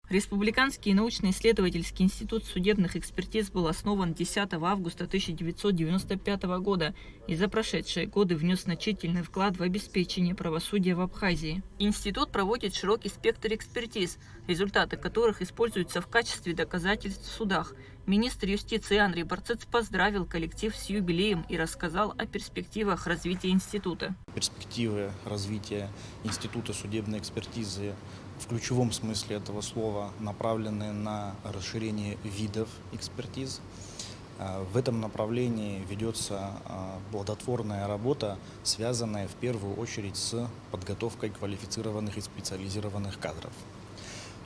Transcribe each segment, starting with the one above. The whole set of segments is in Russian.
Республиканский научно-исследовательский институт судебных экспертиз был основан 10 августа 1995 года и за прошедшие годы внес значительный вклад в обеспечение правосудия в Абхазии. Институт проводит широкий спектр экспертиз, результаты которых используются в качестве доказательств в судах. Министр юстиции Андрей Барцыц поздравил коллектив с юбилеем и рассказал о перспективах развития института. Перспективы развития института судебной экспертизы в ключевом смысле этого слова направлены на расширение видов экспертиз. В этом направлении ведется плодотворная работа, связанная в первую очередь с подготовкой квалифицированных и специализированных кадров.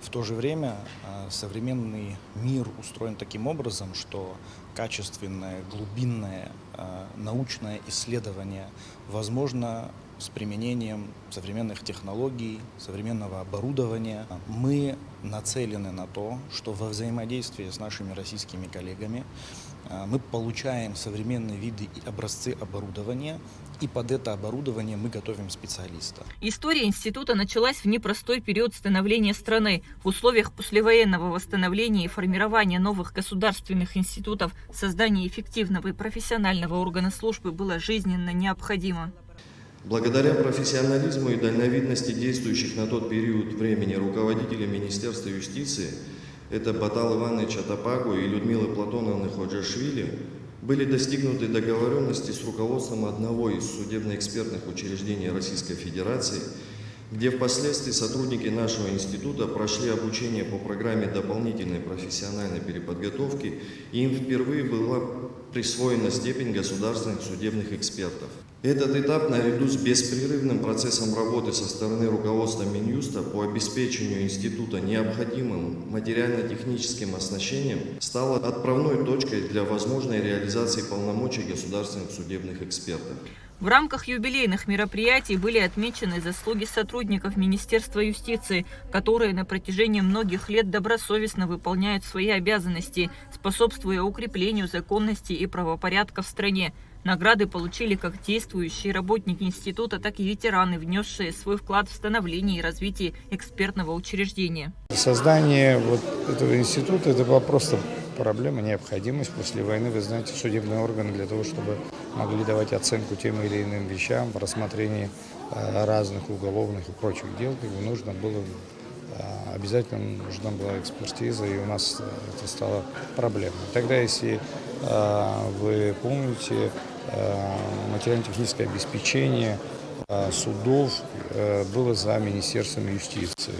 В то же время современный мир устроен таким образом, что качественное, глубинное научное исследование возможно с применением современных технологий, современного оборудования. Мы нацелены на то, что во взаимодействии с нашими российскими коллегами мы получаем современные виды и образцы оборудования, и под это оборудование мы готовим специалиста. История института началась в непростой период становления страны. В условиях послевоенного восстановления и формирования новых государственных институтов создание эффективного и профессионального органа службы было жизненно необходимо. Благодаря профессионализму и дальновидности действующих на тот период времени руководителей Министерства юстиции, это Батал Иванович Атапагу и Людмилы Платоновны Ходжашвили, были достигнуты договоренности с руководством одного из судебно-экспертных учреждений Российской Федерации, где впоследствии сотрудники нашего института прошли обучение по программе дополнительной профессиональной переподготовки, и им впервые была присвоена степень государственных судебных экспертов. Этот этап, наряду с беспрерывным процессом работы со стороны руководства Минюста по обеспечению института необходимым материально-техническим оснащением, стал отправной точкой для возможной реализации полномочий государственных судебных экспертов. В рамках юбилейных мероприятий были отмечены заслуги сотрудников Министерства юстиции, которые на протяжении многих лет добросовестно выполняют свои обязанности, способствуя укреплению законности и правопорядка в стране. Награды получили как действующие работники института, так и ветераны, внесшие свой вклад в становление и развитие экспертного учреждения. Создание этого института – это была просто проблема, необходимость. После войны, вы знаете, судебные органы для того, чтобы могли давать оценку тем или иным вещам в рассмотрении разных уголовных и прочих дел, обязательно нужна была экспертиза, и у нас это стало проблемой. Тогда, если вы помните, материально-техническое обеспечение судов было за Министерством юстиции.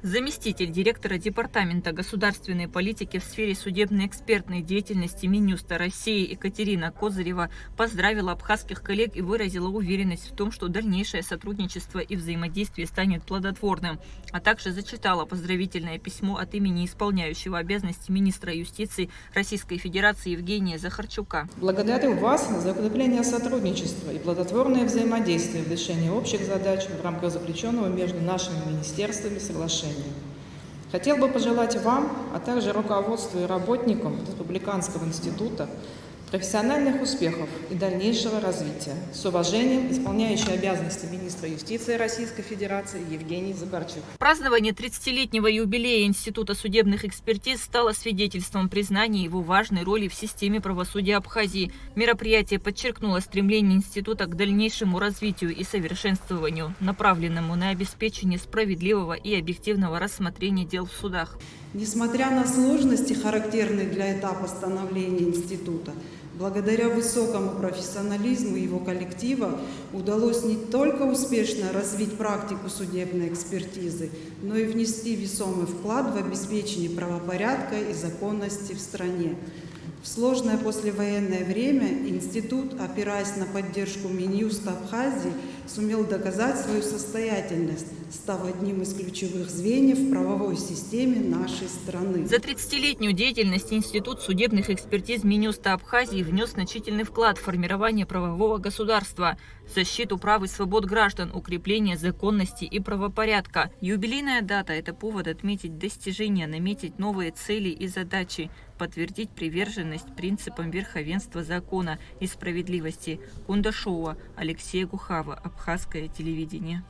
Заместитель директора Департамента государственной политики в сфере судебно-экспертной деятельности Минюста России Екатерина Козырева поздравила абхазских коллег и выразила уверенность в том, что дальнейшее сотрудничество и взаимодействие станет плодотворным, а также зачитала поздравительное письмо от имени исполняющего обязанности министра юстиции Российской Федерации Евгения Захарчука. Благодарю вас за укрепление сотрудничества и плодотворное взаимодействие в решении общих задач в рамках заключенного между нашими министерствами соглашения. Хотел бы пожелать вам, а также руководству и работникам Республиканского института профессиональных успехов и дальнейшего развития. С уважением, исполняющий обязанности министра юстиции Российской Федерации Евгений Захарчук. Празднование 30-летнего юбилея Института судебных экспертиз стало свидетельством признания его важной роли в системе правосудия Абхазии. Мероприятие подчеркнуло стремление института к дальнейшему развитию и совершенствованию, направленному на обеспечение справедливого и объективного рассмотрения дел в судах. Несмотря на сложности, характерные для этапа становления института, благодаря высокому профессионализму его коллектива удалось не только успешно развить практику судебной экспертизы, но и внести весомый вклад в обеспечение правопорядка и законности в стране. В сложное послевоенное время институт, опираясь на поддержку Минюста Абхазии, сумел доказать свою состоятельность, став одним из ключевых звеньев в правовой системе нашей страны. За 30-летнюю деятельность Институт судебных экспертиз Минюста Абхазии внес значительный вклад в формирование правового государства, защиту прав и свобод граждан, укрепление законности и правопорядка. Юбилейная дата – это повод отметить достижения, наметить новые цели и задачи, подтвердить приверженность принципам верховенства закона и справедливости. Кундашова, Алексея Гухава, Абхазское телевидение.